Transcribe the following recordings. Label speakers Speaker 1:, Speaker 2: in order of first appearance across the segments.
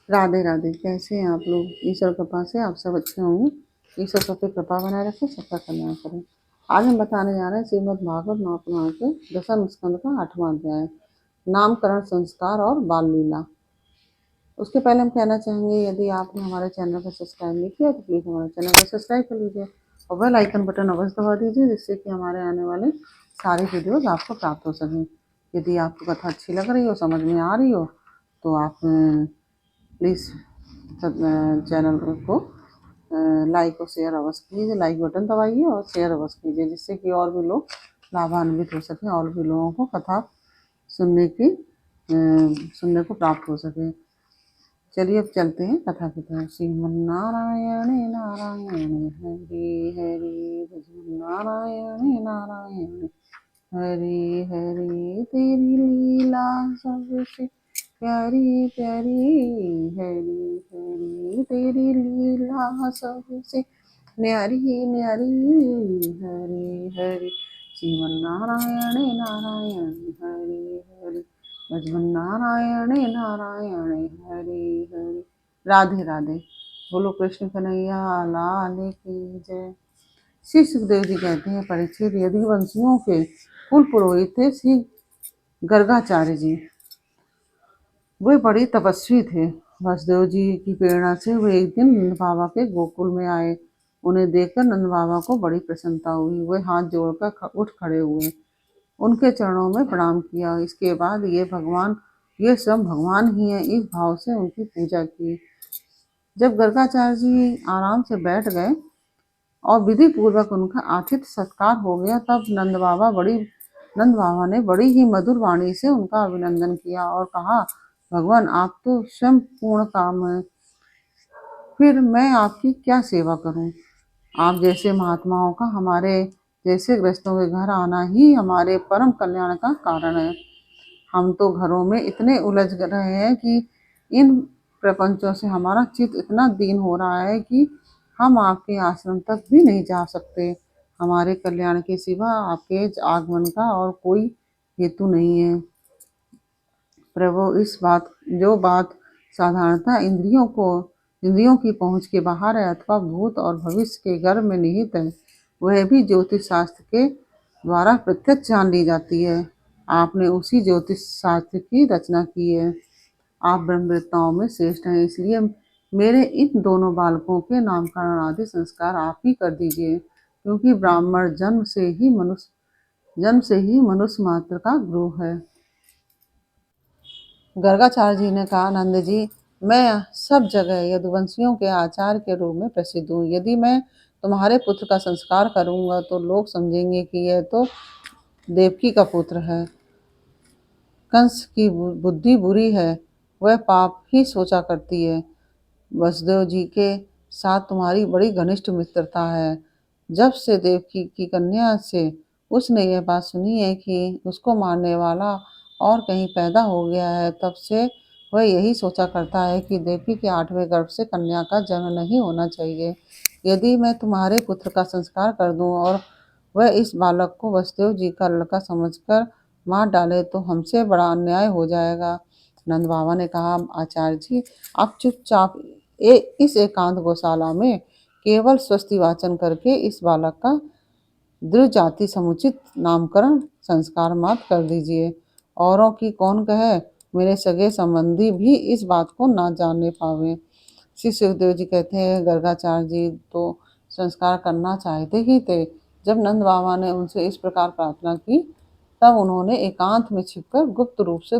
Speaker 1: राधे राधे। कैसे हैं आप लोग? ईश्वर कृपा से आप सब अच्छे होंगे। ईश्वर सब पे कृपा बनाए रखे, सबका कल्याण करें। आज हम बताने जा रहे हैं श्रीमद् भागवत महापुराण के दशम स्कंद का 8वां अध्याय, नामकरण संस्कार और बाल लीला। उसके पहले हम कहना चाहेंगे, यदि आपने हमारे चैनल को सब्सक्राइब नहीं किया तो प्लीज़ हमारे चैनल को सब्सक्राइब कर लीजिए और बेल आइकन बटन अवश्य दबा दीजिए, जिससे कि हमारे आने वाले सारे वीडियोज़ आपको प्राप्त हो सकें। यदि आपको कथा अच्छी लग रही हो, समझ में आ रही हो, तो आप प्लीज़ चैनल को लाइक और शेयर अवश्य कीजिए। लाइक बटन दबाइए और शेयर अवश्य कीजिए, जिससे कि और भी लोग लाभान्वित हो सकें और भी लोगों को कथा सुनने को प्राप्त हो सके। चलिए अब चलते हैं कथा की तरफ। श्रीमन्नारायण नारायण हरि हरि, नारायण नारायण हरि हरि, तेरी लीला सबसे प्यारी प्यारी, हरि हरि तेरी लीला सबसे न्यारी न्यारी, हरि हरि श्रीमन नारायण नारायण हरि हरि, भजमन नारायण नारायण हरि हरि। राधे राधे। बोलो कृष्ण कन्हैया लाल की जय। श्री सुखदेव जी कहते हैं, परीक्षित, यदि वंशियों के कुल पुरोहित थे श्री गर्गाचार्य जी। वे बड़े तपस्वी थे। वसुदेव जी की प्रेरणा से वे एक दिन नंद बाबा के गोकुल में आए। उन्हें देखकर नंद बाबा को बड़ी प्रसन्नता हुई। वे हाथ जोड़कर उठ खड़े हुए, उनके चरणों में प्रणाम किया। इसके बाद ये स्वयं भगवान ही हैं, इस भाव से उनकी पूजा की। जब गर्गाचार्य जी आराम से बैठ गए और विधि पूर्वक उनका आतिथ्य सत्कार हो गया, तब नंद बाबा ने बड़ी ही मधुर वाणी से उनका अभिनंदन किया और कहा, भगवान आप तो स्वयं पूर्ण काम है, फिर मैं आपकी क्या सेवा करूं? आप जैसे महात्माओं का हमारे जैसे ग्रस्तों के घर आना ही हमारे परम कल्याण का कारण है। हम तो घरों में इतने उलझ रहे हैं कि इन प्रपंचों से हमारा चित्त इतना दीन हो रहा है कि हम आपके आश्रम तक भी नहीं जा सकते। हमारे कल्याण के सिवा आपके आगमन का और कोई हेतु नहीं है। प्रभु, जो बात साधारणतः इंद्रियों की पहुंच के बाहर है अथवा भूत और भविष्य के गर्भ में निहित है, वह भी ज्योतिष शास्त्र के द्वारा प्रत्यक्ष जान ली जाती है। आपने उसी ज्योतिष शास्त्र की रचना की है। आप ब्रह्मवेत्ताओं में श्रेष्ठ हैं, इसलिए मेरे इन दोनों बालकों के नामकरण आदि संस्कार आप ही कर दीजिए, क्योंकि ब्राह्मण जन्म से ही मनुष्य मात्र का गुरु है। गर्गाचार्य जी ने कहा, नंद जी, मैं सब जगह यदुवंशियों के आचार्य के रूप में प्रसिद्ध हूँ। यदि मैं तुम्हारे पुत्र का संस्कार करूंगा तो लोग समझेंगे कि यह तो देवकी का पुत्र है। कंस की बुद्धि बुरी है, वह पाप ही सोचा करती है। वसुदेव जी के साथ तुम्हारी बड़ी घनिष्ठ मित्रता है। जब से देवकी की कन्या से उसने यह बात सुनी है कि उसको मारने वाला और कहीं पैदा हो गया है, तब से वह यही सोचा करता है कि देवकी के 8वें गर्भ से कन्या का जन्म नहीं होना चाहिए। यदि मैं तुम्हारे पुत्र का संस्कार कर दूं और वह इस बालक को वसुदेव जी का लड़का समझकर मार डाले तो हमसे बड़ा अन्याय हो जाएगा। नंद बाबा ने कहा, आचार्य जी, आप चुपचाप इस एकांत गौशाला में केवल स्वस्ति वाचन करके इस बालक का दृढ़ जाति समुचित नामकरण संस्कार मात्र कर दीजिए। औरों की कौन कहे, मेरे सगे संबंधी भी इस बात को ना जानने पावे। श्री सुखदेव जी कहते हैं, गर्गाचार्य जी तो संस्कार करना चाहते ही थे। जब नंद बाबा ने उनसे इस प्रकार प्रार्थना की, तब उन्होंने एकांत में छिपकर गुप्त रूप से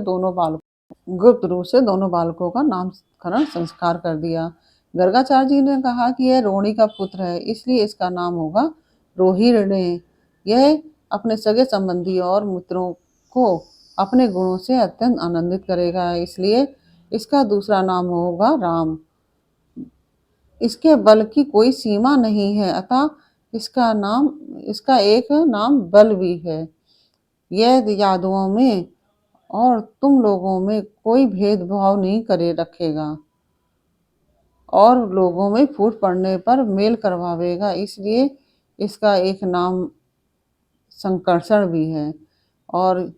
Speaker 1: दोनों बालकों का नामकरण संस्कार कर दिया। गर्गाचार्य जी ने कहा कि यह रोहिणी का पुत्र है, इसलिए इसका नाम होगा रोहिणी। यह अपने सगे संबंधी और मित्रों को अपने गुणों से अत्यंत आनंदित करेगा, इसलिए इसका दूसरा नाम होगा राम। इसके बल की कोई सीमा नहीं है, अतः इसका एक नाम बल भी है। यह यादवों में और तुम लोगों में कोई भेदभाव नहीं करे रखेगा और लोगों में फूट पड़ने पर मेल करवावेगा, इसलिए इसका एक नाम संकर्षण भी है। और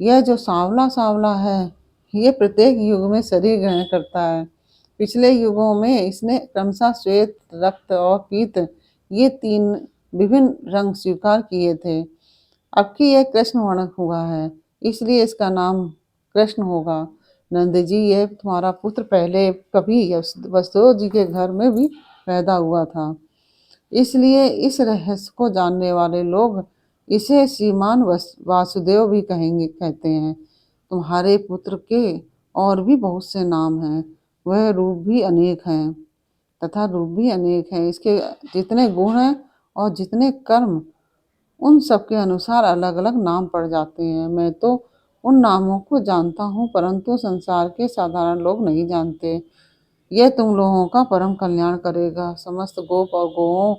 Speaker 1: यह जो सांवला सांवला है, ये प्रत्येक युग में शरीर ग्रहण करता है। पिछले युगों में इसने क्रमशः श्वेत, रक्त और पीत ये 3 विभिन्न रंग स्वीकार किए थे। अब की यह कृष्ण वर्ण हुआ है, इसलिए इसका नाम कृष्ण होगा। नंद जी, यह तुम्हारा पुत्र पहले कभी वसुदेव जी के घर में भी पैदा हुआ था, इसलिए इस रहस्य को जानने वाले लोग इसे श्रीमान वासुदेव भी कहते हैं। तुम्हारे पुत्र के और भी बहुत से नाम हैं, वह रूप भी अनेक हैं तथा रूप भी अनेक हैं। इसके जितने गुण हैं और जितने कर्म, उन सबके अनुसार अलग अलग नाम पड़ जाते हैं। मैं तो उन नामों को जानता हूँ, परंतु संसार के साधारण लोग नहीं जानते। यह तुम लोगों का परम कल्याण करेगा। समस्त गोप और गौओं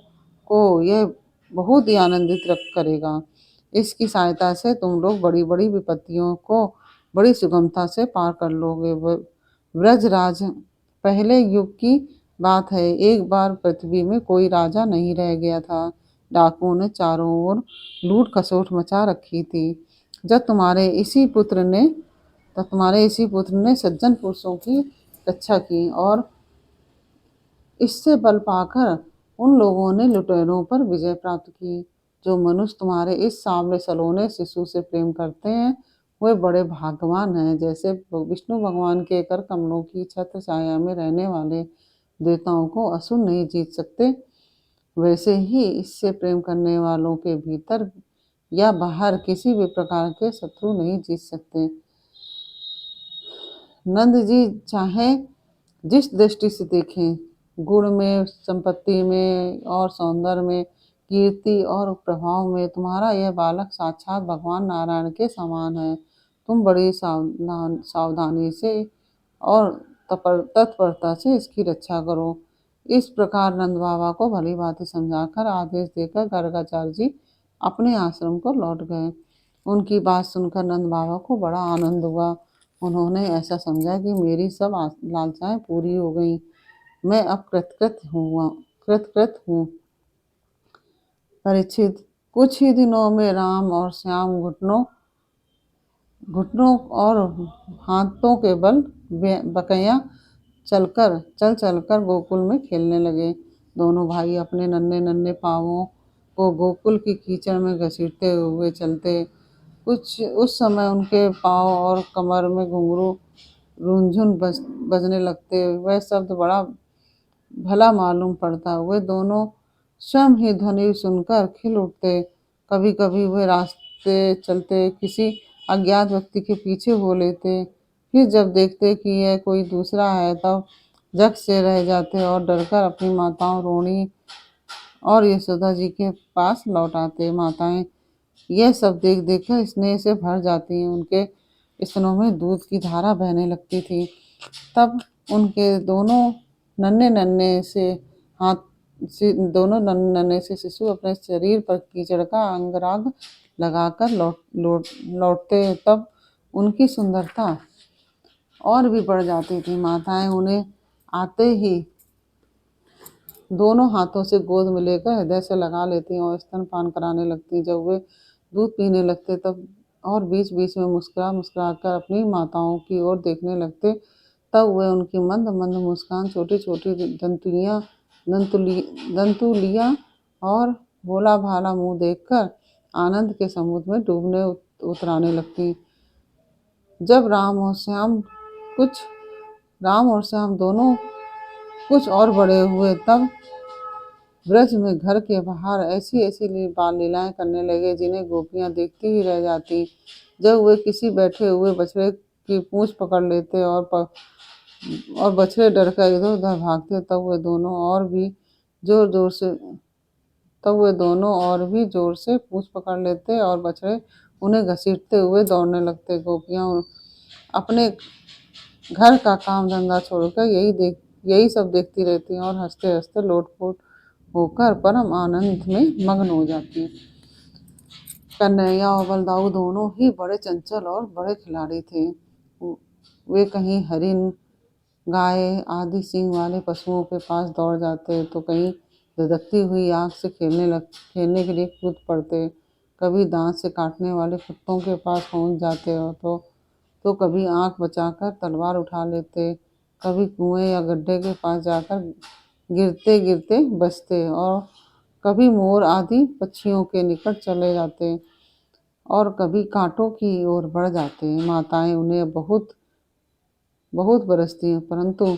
Speaker 1: को यह बहुत ही आनंदित करेगा। इसकी सहायता से तुम लोग बड़ी बड़ी विपत्तियों को बड़ी सुगमता से पार कर लोगे। व्रजराज, पहले युग की बात है, एक बार पृथ्वी में कोई राजा नहीं रह गया था। डाकुओं ने चारों ओर लूट खसोट मचा रखी थी। जब तुम्हारे इसी पुत्र ने सज्जन पुरुषों की रक्षा की और इससे बल पाकर उन लोगों ने लुटेरों पर विजय प्राप्त की। जो मनुष्य तुम्हारे इस सांवले सलोने शिशु से प्रेम करते हैं, वे बड़े भाग्यवान हैं। जैसे विष्णु भगवान के कर कमलों की छत्र छाया में रहने वाले देवताओं को असुर नहीं जीत सकते, वैसे ही इससे प्रेम करने वालों के भीतर या बाहर किसी भी प्रकार के शत्रु नहीं जीत सकते। नंद जी चाहे जिस दृष्टि से देखें, गुण में, संपत्ति में और सौंदर्य में, कीर्ति और प्रभाव में, तुम्हारा यह बालक साक्षात भगवान नारायण के समान है। तुम बड़ी सावधानी से और तत्परता से इसकी रक्षा करो। इस प्रकार नंद बाबा को भली भांति समझाकर आदेश देकर गर्गाचार्य जी अपने आश्रम को लौट गए। उनकी बात सुनकर नंद बाबा को बड़ा आनंद हुआ। उन्होंने ऐसा समझा कि मेरी सब लालसाएं पूरी हो गईं, मैं अब कृतकृत हूँ। परीक्षित, कुछ ही दिनों में राम और श्याम घुटनों और हाथों के बल बकैया चल चलकर गोकुल में खेलने लगे। दोनों भाई अपने नन्हे नन्हे पांवों को गोकुल की कीचड़ में घसीटते हुए चलते। कुछ उस समय उनके पांव और कमर में घुंघरू रुंझुन बजने लगते। वह शब्द बड़ा भला मालूम पड़ता। वे दोनों स्वयं ही ध्वनि सुनकर खिल उठते। कभी कभी वे रास्ते चलते किसी अज्ञात व्यक्ति के पीछे हो लेते, फिर जब देखते कि यह कोई दूसरा है तब झट से रह जाते और डरकर अपनी माताओं रोणी और यशोदा जी के पास लौट आते। माताएं यह सब देख देखकर स्नेह से भर जाती हैं, उनके स्तनों में दूध की धारा बहने लगती थी। तब उनके दोनों नन्हे नन्हे से शिशु अपने शरीर पर कीचड़ का अंगराग लगाकर लौटते। तब उनकी सुंदरता और भी बढ़ जाती थी। माताएं उन्हें आते ही दोनों हाथों से गोद में लेकर हृदय से लगा लेती और स्तनपान कराने लगती। जब वे दूध पीने लगते तब और बीच बीच में मुस्कुरा कर अपनी माताओं की ओर देखने लगते, तब वे उनकी मंद मंद मुस्कान, छोटी छोटी दंतुलियां और भोला भाला मुंह देखकर आनंद के समुद्र में डूबने उतराने लगती। जब राम और श्याम दोनों कुछ और बड़े हुए, तब ब्रज में घर के बाहर ऐसी ऐसी बाल लीलाएं करने लगे जिन्हें गोपियां देखती ही रह जाती। जब वे किसी बैठे हुए बछड़े की पूंछ पकड़ लेते और बछड़े डरकर इधर उधर भागते, तब वे दोनों और भी जोर से पूंछ पकड़ लेते और बछड़े उन्हें घसीटते हुए दौड़ने लगते। गोपियां अपने घर का काम धंधा छोड़कर यही सब देखती रहती और हंसते हंसते लोटपोट होकर परम आनंद में मग्न हो जाती। कन्हैया और बलदाऊ दोनों ही बड़े चंचल और बड़े खिलाड़ी थे। वे कहीं हरिन, गाय आदि सींग वाले पशुओं के पास दौड़ जाते, तो कहीं धधकती हुई आग से खेलने के लिए कूद पड़ते। कभी दांत से काटने वाले कुत्तों के पास पहुंच जाते, और तो कभी आंख बचाकर तलवार उठा लेते। कभी कुएं या गड्ढे के पास जाकर गिरते गिरते बचते और कभी मोर आदि पक्षियों के निकट चले जाते और कभी कांटों की ओर बढ़ जाते। माताएं उन्हें बहुत बहुत बरसती हैं, परंतु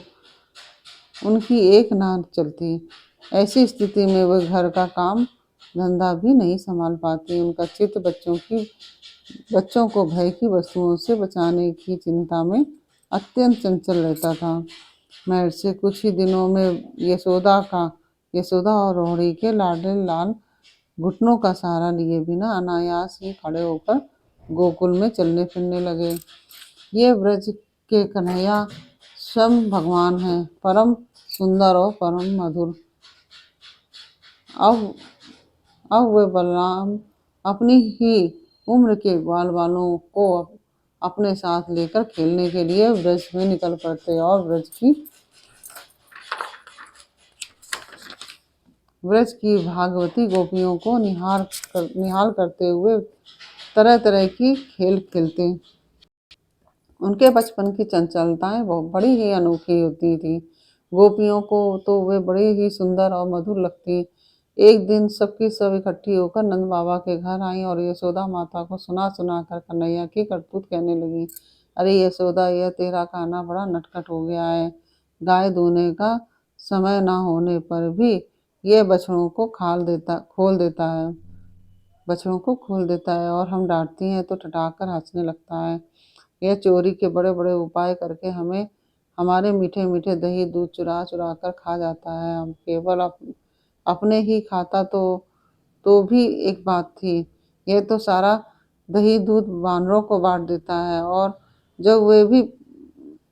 Speaker 1: उनकी एक ना चलती। ऐसी स्थिति में वे घर का काम धंधा भी नहीं संभाल पाती। उनका चित्त बच्चों को भय की वस्तुओं से बचाने की चिंता में अत्यंत चंचल रहता था। महर्षि से कुछ ही दिनों में यशोदा और रोहिणी के लाडले लाल घुटनों का सहारा लिए बिना अनायास ही खड़े होकर गोकुल में चलने फिरने लगे। ये ब्रज के कन्हैया स्वयं भगवान हैं, परम सुंदर और परम मधुर। अब वे बलराम अपनी ही उम्र के ग्वाल बालों को अपने साथ लेकर खेलने के लिए ब्रज में निकल पड़ते और ब्रज की भागवती गोपियों को निहाल करते हुए तरह तरह की खेल खेलते। उनके बचपन की चंचलताएं बड़ी ही अनोखी होती थी। गोपियों को तो वे बड़ी ही सुंदर और मधुर लगती। एक दिन सबकी सब इकट्ठी होकर नंद बाबा के घर आई और यशोदा माता को सुना सुना कर कन्हैया की करतूत कहने लगी। अरे यशोदा, यह तेरा कान्हा बड़ा नटखट हो गया है। गाय दूने का समय ना होने पर भी यह बछड़ों को खोल देता है और हम डांटती हैं तो ठठाक कर हंसने लगता है। यह चोरी के बड़े बड़े उपाय करके हमें हमारे मीठे मीठे दही दूध चुरा चुरा कर खा जाता है। हम केवल अपने ही खाता तो भी एक बात थी। यह तो सारा दही दूध वानरों को बांट देता है और जब वे भी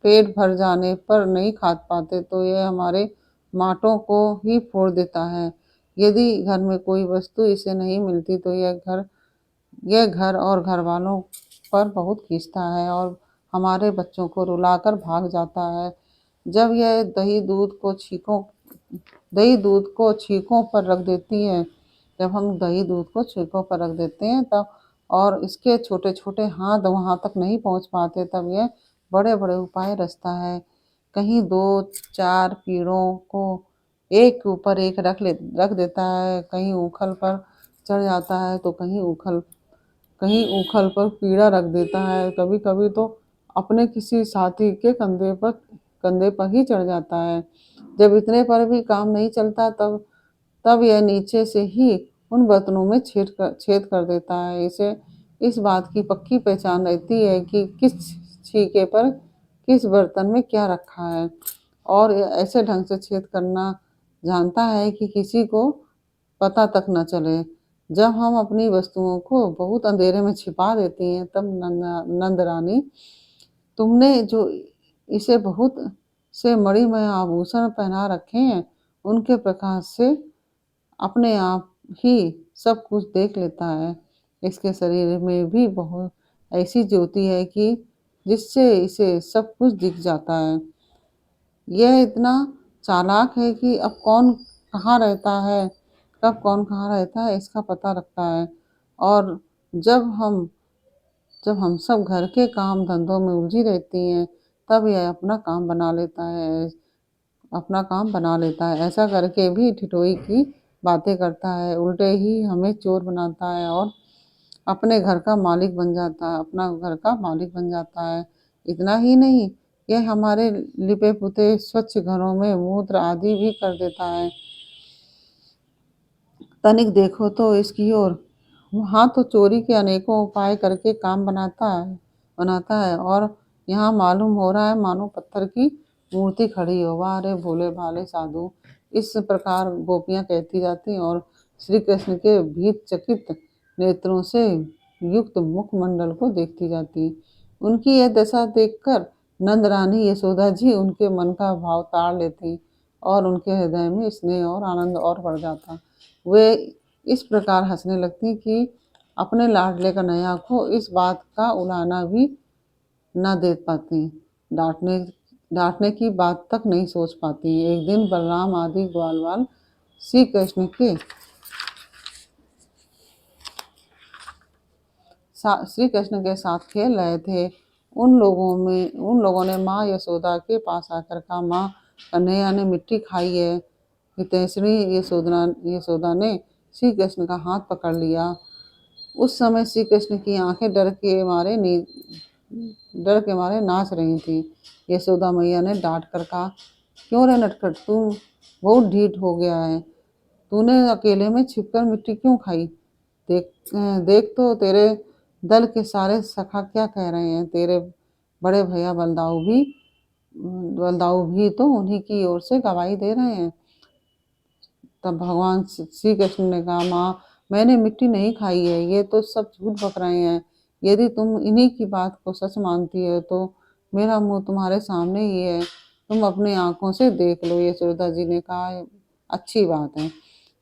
Speaker 1: पेट भर जाने पर नहीं खा पाते तो यह हमारे माटों को ही फोड़ देता है। यदि घर में कोई वस्तु इसे नहीं मिलती तो यह घर और घर वालों पर बहुत खींचता है और हमारे बच्चों को रुलाकर भाग जाता है। जब यह दही दूध को छींकों पर रख देती है जब हम दही दूध को छींकों पर रख देते हैं तब और इसके छोटे छोटे हाथ वहां तक नहीं पहुंच पाते, तब यह बड़े बड़े उपाय रचता है। कहीं दो चार कीड़ों को एक के ऊपर एक रख देता है, कहीं उखल पर चढ़ जाता है तो कहीं उखल पर कीड़ा रख देता है। कभी कभी तो अपने किसी साथी के कंधे पर ही चढ़ जाता है। जब इतने पर भी काम नहीं चलता तब यह नीचे से ही उन बर्तनों में छेद कर देता है। इसे इस बात की पक्की पहचान रहती है कि किस छीके पर किस बर्तन में क्या रखा है और ऐसे ढंग से छेद करना जानता है कि किसी को पता तक न चले। जब हम अपनी वस्तुओं को बहुत अंधेरे में छिपा देती हैं तब नंद रानी, तुमने जो इसे बहुत से मणिमय आभूषण पहना रखे हैं उनके प्रकाश से अपने आप ही सब कुछ देख लेता है। इसके शरीर में भी बहुत ऐसी ज्योति है कि जिससे इसे सब कुछ दिख जाता है। यह इतना चालाक है कि अब कौन कहाँ रहता है कब कौन कहाँ रहता है इसका पता रखता है और जब हम सब घर के काम धंधों में उलझी रहती हैं तब यह अपना काम बना लेता है। ऐसा करके भी ठिठोई की बातें करता है, उल्टे ही हमें चोर बनाता है और अपना घर का मालिक बन जाता है। इतना ही नहीं, यह हमारे लिपे पुते स्वच्छ घरों में मूत्र आदि भी कर देता है। तनिक देखो तो इसकी ओर, वहाँ तो चोरी के अनेकों उपाय करके काम बनाता है और यहाँ मालूम हो रहा है मानो पत्थर की मूर्ति खड़ी हो। वाह रे भोले भाले साधु। इस प्रकार गोपियाँ कहती जाती और श्री कृष्ण के भीत चकित नेत्रों से युक्त मुखमंडल को देखती जाती। उनकी यह दशा देखकर नंद रानी यशोदा जी उनके मन का भाव ताड़ लेती और उनके हृदय में स्नेह और आनंद और बढ़ जाता। वे इस प्रकार हंसने लगती कि अपने लाडले कन्हैया को इस बात का उलाहना भी न दे पाती, डांटने की बात तक नहीं सोच पाती। एक दिन बलराम आदि ग्वाल बाल श्री कृष्ण के साथ खेल रहे थे उन लोगों ने माँ यशोदा के पास आकर कहा, माँ, कन्हैया ने मिट्टी खाई है। हितैषणी यशोदा ने श्री कृष्ण का हाथ पकड़ लिया। उस समय श्री कृष्ण की आंखें डर के मारे नाच रही थी। यशोदा मैया ने डांट कर कहा, क्यों रे नटखट, तू बहुत ढीठ हो गया है। तूने अकेले में छिपकर मिट्टी क्यों खाई? देख देख तो तेरे दल के सारे सखा क्या कह रहे हैं। तेरे बड़े भैया बलदाऊ भी तो उन्हीं की ओर से गवाही दे रहे हैं। तब भगवान श्री कृष्ण ने कहा, माँ, मैंने मिट्टी नहीं खाई है, ये तो सब झूठ बक रहे हैं। यदि तुम इन्हीं की बात को सच मानती हो तो मेरा मुंह तुम्हारे सामने ही है, तुम अपनी आंखों से देख लो। यशोदा जी ने कहा, अच्छी बात है,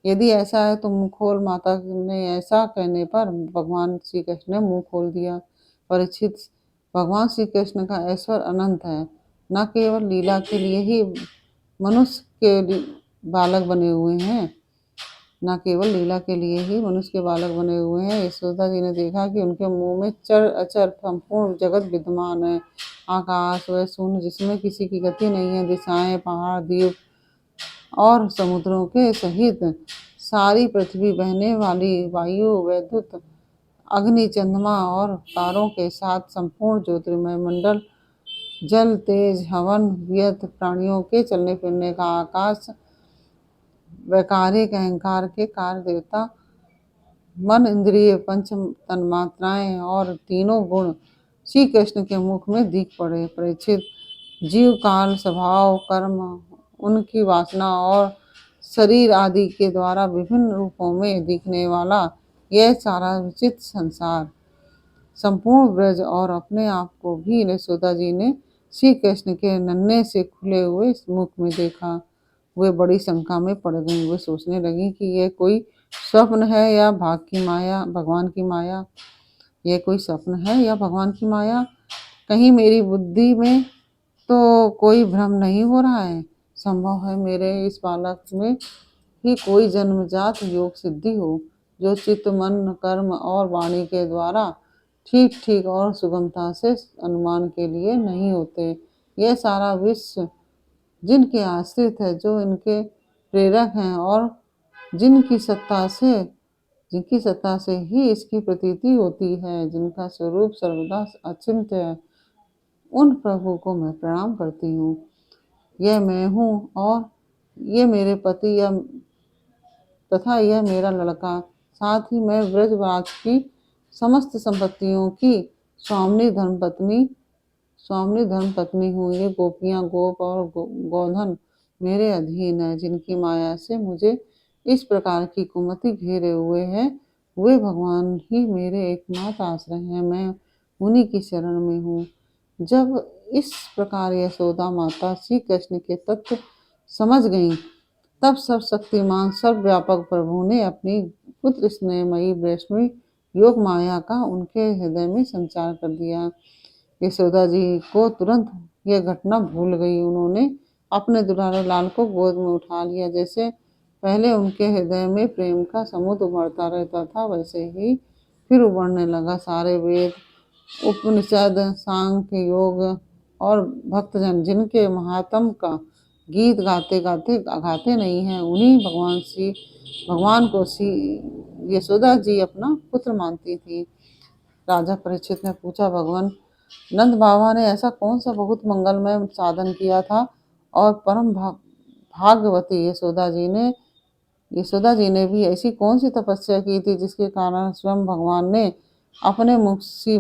Speaker 1: यदि ऐसा है तो मुंह खोल। माता ने ऐसा कहने पर भगवान श्री कृष्ण ने मुंह खोल दिया। परीक्षित, भगवान श्री कृष्ण का ऐश्वर्य अनंत है। न केवल लीला के लिए ही मनुष्य के बालक बने हुए हैं न केवल लीला के लिए ही मनुष्य के बालक बने हुए हैं। यशोदा जी ने देखा कि उनके मुंह में चर अचर संपूर्ण जगत विद्यमान है। आकाश व शून्य जिसमें किसी की गति नहीं है, दिशाएं, पहाड़, द्वीप और समुद्रों के सहित सारी पृथ्वी, बहने वाली वायु, वैद्युत, अग्नि, चंद्रमा और तारों के साथ संपूर्ण ज्योतिर्मय मंडल, जल, तेज, हवन, वियत, प्राणियों के चलने फिरने का आकाश, वैकारिक अहंकार के कार्य देवता, मन, इंद्रिय, पंच तन्मात्राएं और तीनों गुण श्री कृष्ण के मुख में दिख पड़े। परीक्षित, जीव, काल, स्वभाव, कर्म, उनकी वासना और शरीर आदि के द्वारा विभिन्न रूपों में दिखने वाला यह सारा विचित्र संसार, संपूर्ण ब्रज और अपने आप को भी यशोदा जी ने श्री कृष्ण के नन्हे से खुले हुए मुख में देखा। वे बड़ी शंका में पड़ गईं। वे सोचने लगी कि यह कोई स्वप्न है या भगवान की माया। यह कोई स्वप्न है या भगवान की माया? कहीं मेरी बुद्धि में तो कोई भ्रम नहीं हो रहा है? संभव है मेरे इस बालक में ही कोई जन्मजात योग सिद्धि हो, जो चित्त, मन, कर्म और वाणी के द्वारा ठीक ठीक और सुगमता से अनुमान के लिए नहीं होते। यह सारा विश्व जिनके आश्रित है, जो इनके प्रेरक हैं और जिनकी सत्ता से ही इसकी प्रतीति होती है, जिनका स्वरूप सर्वदा अचिंत्य है, उन प्रभु को मैं प्रणाम करती हूँ। यह मैं हूँ और ये मेरे पति तथा यह मेरा लड़का, साथ ही मैं ब्रजराज की समस्त संपत्तियों की स्वामिनी धर्मपत्नी हूँ। ये गोपियाँ, गोप और गोधन मेरे अधीन है। जिनकी माया से मुझे इस प्रकार की कुमति घेरे हुए है, वे भगवान ही मेरे एकमात्र आश्रय हैं। मैं उन्हीं की शरण में हूँ। जब इस प्रकार यशोदा माता श्री कृष्ण के तत्व समझ गईं, तब सब शक्तिमान सर्वव्यापक प्रभु ने अपनी पुत्र स्नेहमयी वैष्णवी योग माया का उनके हृदय में संचार कर दिया। यशोदा जी को तुरंत यह घटना भूल गई। उन्होंने अपने दुलारे लाल को गोद में उठा लिया। जैसे पहले उनके हृदय में प्रेम का समुद्र उमड़ता रहता था, वैसे ही फिर उमड़ने लगा। सारे वेद, उपनिषद, सांख्य, योग और भक्तजन जिनके महात्म का गीत गाते नहीं हैं, उन्हीं भगवान को श्री यशोदा जी अपना पुत्र मानती थी। राजा परीक्षित ने पूछा, भगवान, नंद बाबा ने ऐसा कौन सा बहुत मंगलमय साधन किया था और परम भाग्यवती यशोदा जी ने भी ऐसी कौन सी तपस्या की थी जिसके कारण स्वयं भगवान ने अपने श्री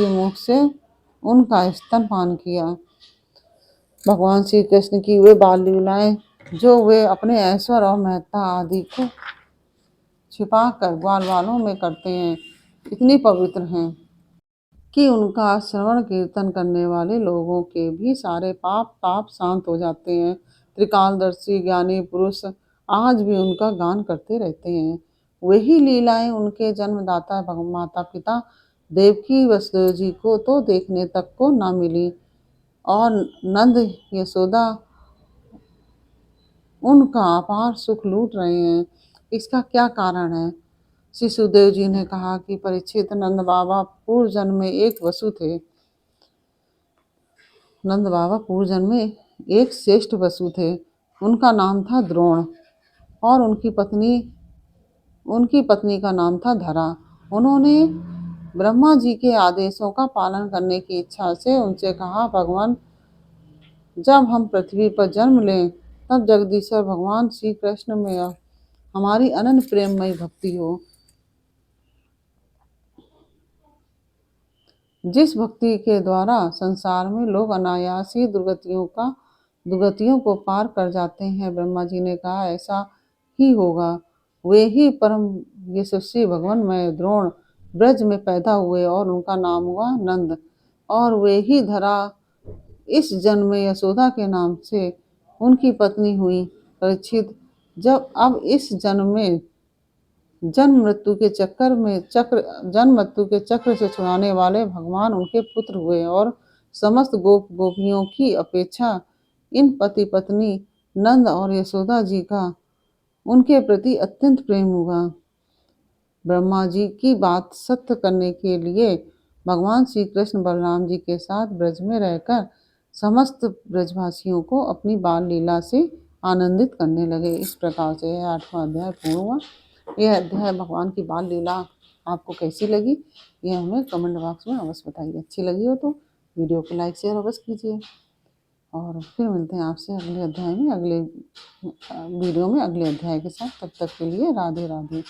Speaker 1: मुख से उनका स्तनपान किया। भगवान श्री कृष्ण की वे बाल लीलाएं जो वे अपने ऐश्वर्य और महत्ता आदि को छिपा कर ग्वाल वालों में करते हैं, इतनी पवित्र हैं कि उनका श्रवण कीर्तन करने वाले लोगों के भी सारे पाप ताप शांत हो जाते हैं। त्रिकालदर्शी ज्ञानी पुरुष आज भी उनका गान करते रहते हैं। वही लीलाएं उनके जन्मदाता माता पिता देवकी वसुदेव जी को तो देखने तक को न मिली, और नंद यशोदा उनका अपार सुख लूट रहे हैं। इसका क्या कारण है? श्री सुखदेव जी ने कहा कि परीक्षित, नंद बाबा पूर्व जन्म में एक वसु थे। नंद बाबा पूर्व जन्म में एक श्रेष्ठ वसु थे। उनका नाम था द्रोण और उनकी पत्नी का नाम था धरा। उन्होंने ब्रह्मा जी के आदेशों का पालन करने की इच्छा से उनसे कहा, भगवान, जब हम पृथ्वी पर जन्म लें तब जगदीश्वर भगवान श्री कृष्ण में हमारी अनन्य प्रेममयी भक्ति हो। जिस भक्ति के द्वारा संसार में लोग अनायास ही दुर्गतियों को पार कर जाते हैं। ब्रह्मा जी ने कहा, ऐसा ही होगा। वे ही परम यशस्वी भगवानमय द्रोण ब्रज में पैदा हुए और उनका नाम हुआ नंद, और वे ही धरा इस जन्म में यशोदा के नाम से उनकी पत्नी हुई। परीक्षित, जब अब इस जन्म में जन्म मृत्यु के चक्र से छुड़ाने वाले भगवान उनके पुत्र हुए और समस्त गोपियों की अपेक्षा इन पति पत्नी नंद और यशोदा जी का उनके प्रति अत्यंत प्रेम हुआ। ब्रह्मा जी की बात सत्य करने के लिए भगवान श्री कृष्ण बलराम जी के साथ ब्रज में रहकर समस्त ब्रजवासियों को अपनी बाल लीला से आनंदित करने लगे। इस प्रकार से 8वां अध्याय पूर्ण हुआ। यह अध्याय भगवान की बाल लीला आपको कैसी लगी, यह हमें कमेंट बॉक्स में अवश्य बताइए। अच्छी लगी हो तो वीडियो को लाइक शेयर अवश्य कीजिए, और फिर मिलते हैं आपसे अगले अध्याय में, अगले वीडियो में अगले अध्याय के साथ। तब तक के लिए राधे राधे।